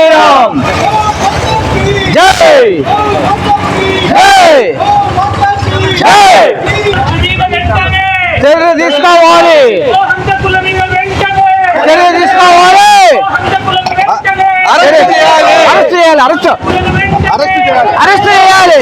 శ్రీరామ్ జై జై జై చర్య తీసుకోవాలి చర్య తీసుకోవాలి అరెస్ట్ చేయాలి అరెస్ట్ చేయాలి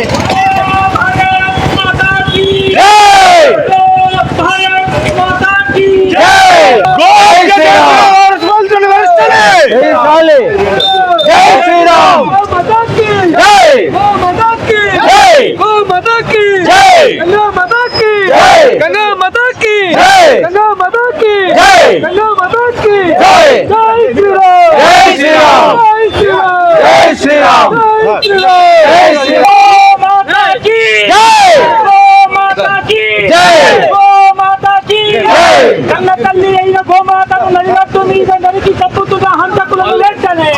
కన్న తల్లి అయిన గోమాతను నడిగట్టు మీద నరికి చంపుతున్న హంతకులను వెంటనే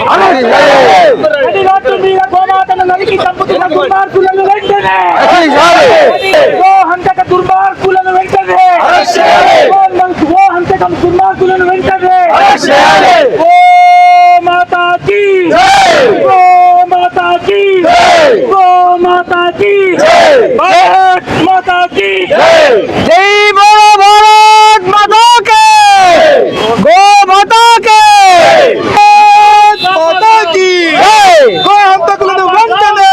నడిగట్టు మీద గోమాతను నరికి చంపుతున్న దుర్మార్గులను వెంటనే గో హంతక దుర్మార్గులను వెంటనే గో హంతకం దుర్మార్గులను వెంటనే గో మాతాకి గో మాతాకి గో మాతాకి భారత్ మాతాకి జై బోలో భారత్ మాతా కే గో మాతా కే మాతా కి గో హంతకులను వెంటనే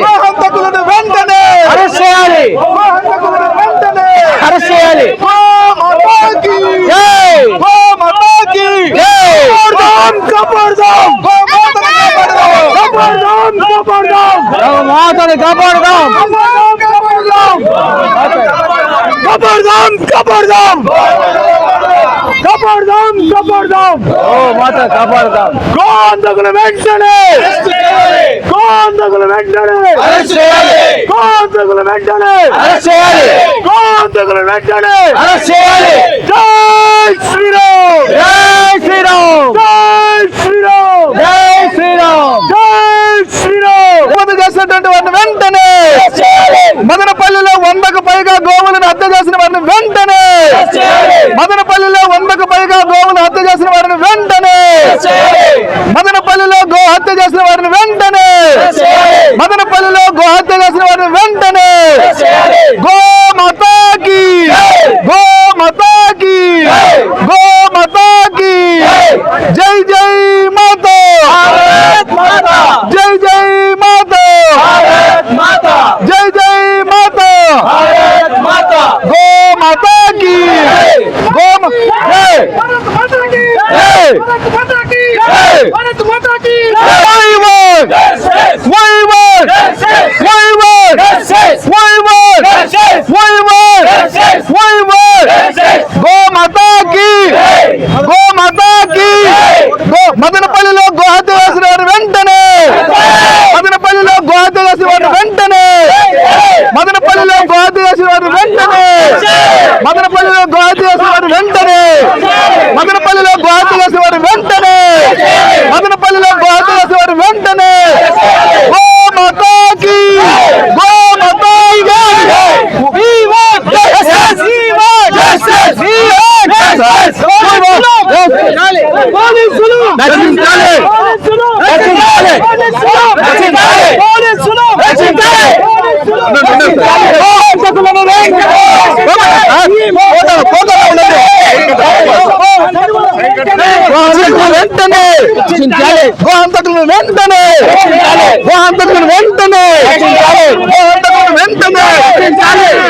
గో హంతకులను వెంటనే అరెస్ట్ చేయాలి గో హంతకులను వెంటనే అరెస్ట్ చేయాలి గో మాతా కి జై గో మాతా కి జై కాపాడదాం గో మాతను కాపాడదాం ఓ మాత కాపాడదాం గో హంతకుల వెంటనే గో హంతకుల వెంటనే అరెస్ట్ చేయాలి గో హంతకుల వెంటనే అరెస్ట్ చేయాలి గో హంతకుల వెంటనే అరెస్ట్ చేయాలి జై శ్రీరామ్ జై శ్రీరామ్ జై శ్రీరామ్ జై శ్రీరామ్ జై శ్రీరామ్ హత్య చేసినటువంటి వారిని వెంటనే మదనపల్లిలో 100కు పైగా గోవులను హత్య చేసిన వారిని వెంటనే మదనపల్లిలో 100కు పైగా గోవులను హత్య చేసిన వారిని వెంటనే మదనపల్లిలో గో హత్య చేసిన వారిని వెంటనే మదనపల్లిలో గో హత్య చేసిన వారిని వెంటనే గో మాతాకి గో మాతాకి గో మాతాకి జై జై మాతా జై జై మాతా జై జై మాతా గో మాతాకి గో మదనపల్లిలో గో హత్య చేసిన వారు వెంటనే మదనపల్లిలో గో హత్య చేసిన వారు వెంటనే మదనపల్లిలో గో హత్య చేసిన వారు వెంటనే మదనపల్లిలో గో హత్య చేసిన వారు వెంటనే మదనపల్లిలో గో హత్య చేసిన వారు వెంటనే మదనపల్లిలో గో హత్య చేసిన వారు వెంటనే గో మాతాకి గో మాతాకి we want justice we want justice we want justice పోలీసులు రక్షించాలి రక్షించాలి రక్షించాలి పోలీసులు రక్షించాలి వెంటనే గో హంతకులను వెంటనే గో హంతకులను వెంటనే గో హంతకులను వెంటనే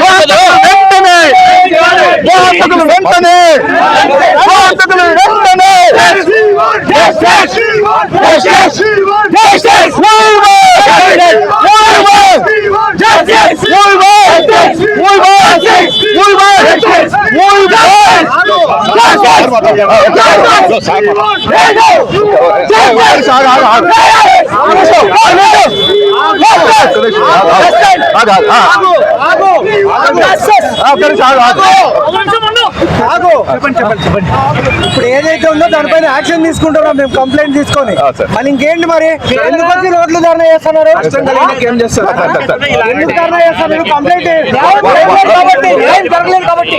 గో హంతకులను వెంటనే గో హంతకులను వెంటనే ఇప్పుడు ఏదైతే ఉందో దానిపైన యాక్షన్ తీసుకుంటున్నాం మేము, కంప్లైంట్ తీసుకొని. మళ్ళీ ఇంకేంటి మరి, ఎందుకు వచ్చి రోడ్లు ధర్నా చేస్తున్నారు? ఎందుకు ధర్నా చేస్తున్నారు? కంప్లైంట్ జరగలేదు కాబట్టి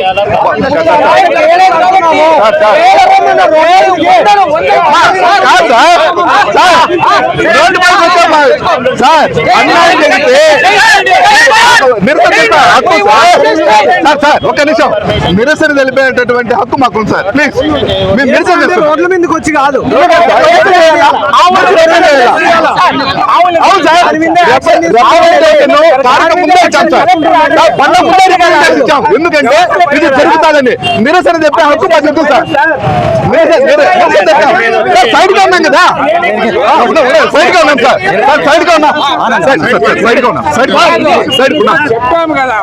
రోడ్డు పైకి వచ్చాం సార్. అన్యాయం జరిగితే నిరసన తెలిపే హక్కు సార్. ఒక్క నిమిషం, నిరసన తెలిపేటటువంటి హక్కు మాకు సార్. ప్లీజ్ మేము నిరసన చేస్తాం. రోడ్ల మీదకి వచ్చి కాదు, అవును సార్. ఎందుకంటే ఇది జరుగుతుందని నిరసన చెప్పే హక్కు మాకు ఎందుకు సార్? సైడ్ గా ఉన్నాం కదా, సైడ్ గా ఉన్నాం సార్. సైడ్ గా ఉన్నాం, సైడ్ గా ఉన్నాం, సైడ్ ఉన్నాం. చెప్పాము కదా.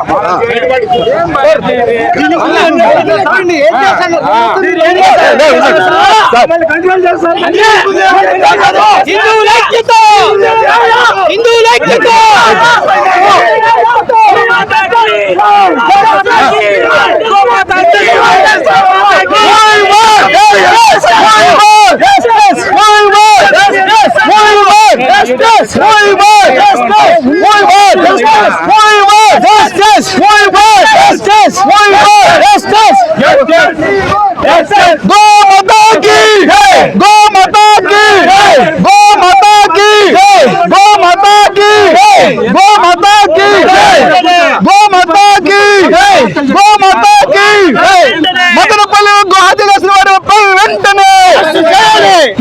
మదనపల్లిలో గోహత్య చేసిన వారిపై వెంటనే,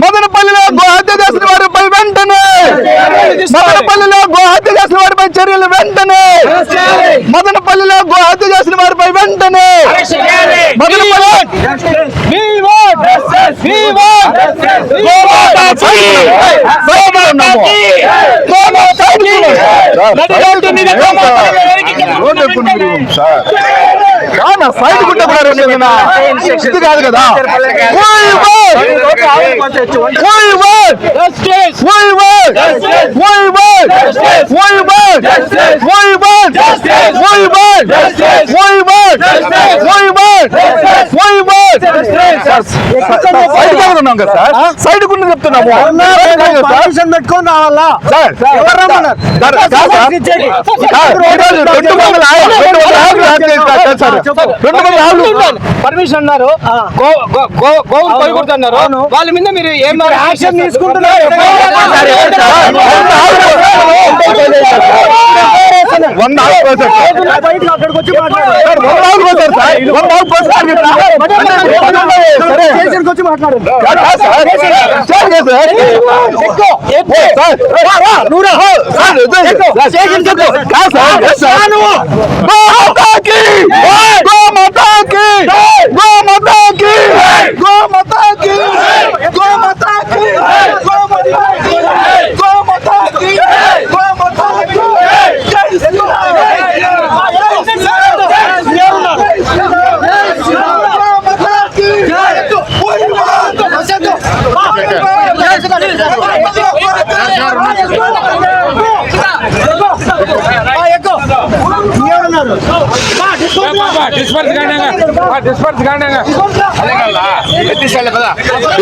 మదనపల్లిలో గోహత్య చేసిన వారిపై వెంటనే, మదనపల్లిలో గోహత్య చేసిన వారిపై చర్యలు వెంటనే, మదనపల్లిలో గోహత్య చేసిన వారిపై వెంటనే, మదనపల్లి సైడ్ గుంటే ఇది కాదు కదా. సైడ్ గుండా చెప్తున్నాము పెట్టుకొని రావాలా సార్. పర్మిషన్ అన్నారు, గోవులు పోయకూడదన్నారు. వాళ్ళ మీద మీరు ఏం యాక్షన్ తీసుకుంటున్నారు? అక్కడికి వచ్చి మాట్లాడండి.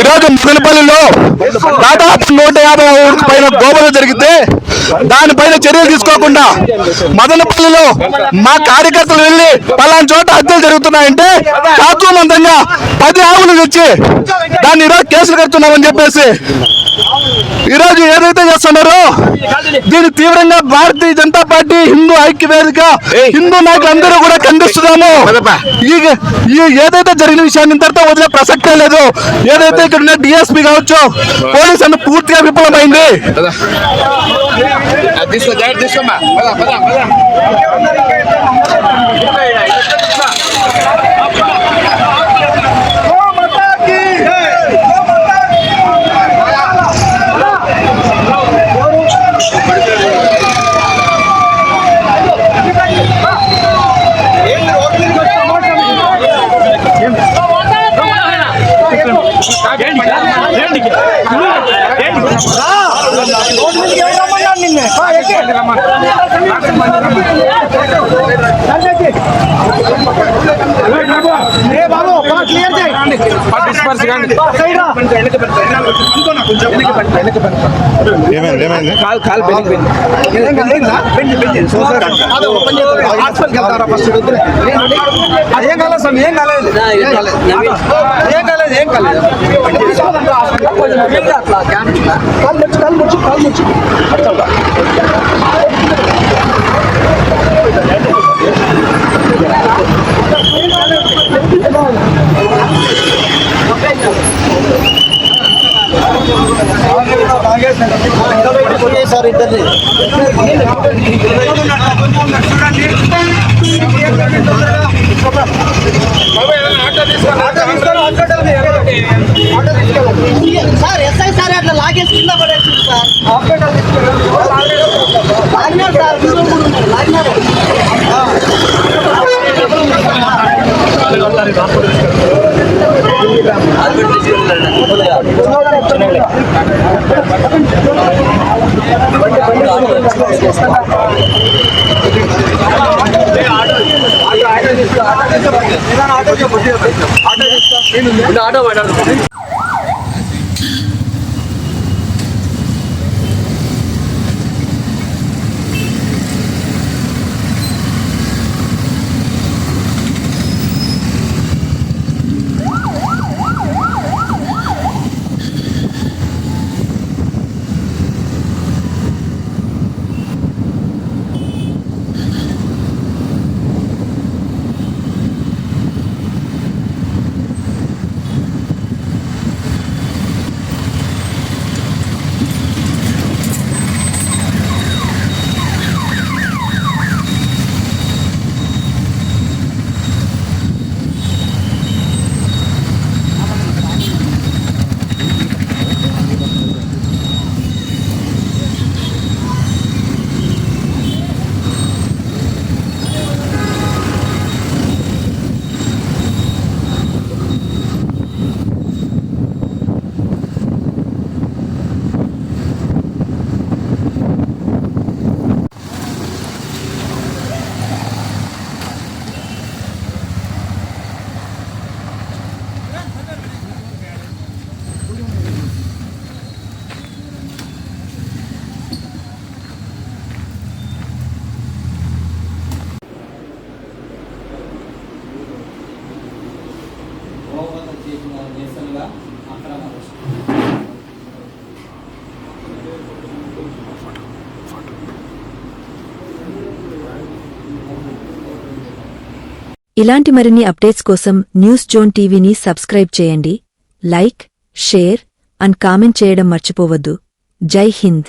ఈరోజు మదనపల్లిలో దాదాపు 150 పైన గోబలు జరిగితే దానిపైన చర్యలు తీసుకోకుండా మదనపల్లిలో మా కార్యకర్తలు వెళ్లి పలానా చోట హత్యలు జరుగుతున్నాయంటే శాశ్వతంగా 10 ఆవులు తెచ్చి దాన్ని ఈరోజు కేసులు కడుతున్నామని చెప్పేసి ఈరోజు ఏదైతే చేస్తున్నారో దీన్ని తీవ్రంగా భారతీయ జనతా పార్టీ, హిందూ ఐక్య వేదిక, హిందూ నాయకులందరూ కూడా ఖండిస్తున్నాము. ఈ ఏదైతే జరిగిన విషయాన్ని ఇంతటితో వదిలే ప్రసక్తే లేదు. ఏదైతే ఇక్కడ ఉన్న డిఎస్పీ కావచ్చు, పోలీస్ అన్న పూర్తిగా విఫలమైంది. డిస్పర్స్ ఏమైంది ఏమైంది కాలు కాలు బెనిపోయింది. హాస్పిటల్కి వెళ్తారా ఫస్ట్? ఏం కాలేదు స్వామి, ఏం కాలేదు, ఏం కాలేదు, ఏం కాలేదు, ఏం కాలేదు. కాలు ముచ్చు. సార్ ఇద్దరిని సార్ ఎస్ఐ సార్ అట్లా లాగేసి కింద పడేసి సార్ లాగినారు సార్, లాగినారు. ఇలాంటి మరిన్ని అప్డేట్స్ కోసం న్యూస్ జోన్ టీవీని సబ్స్క్రైబ్ చేయండి. లైక్, షేర్ అండ్ కామెంట్ చేయడం మర్చిపోవద్దు. జై హింద్.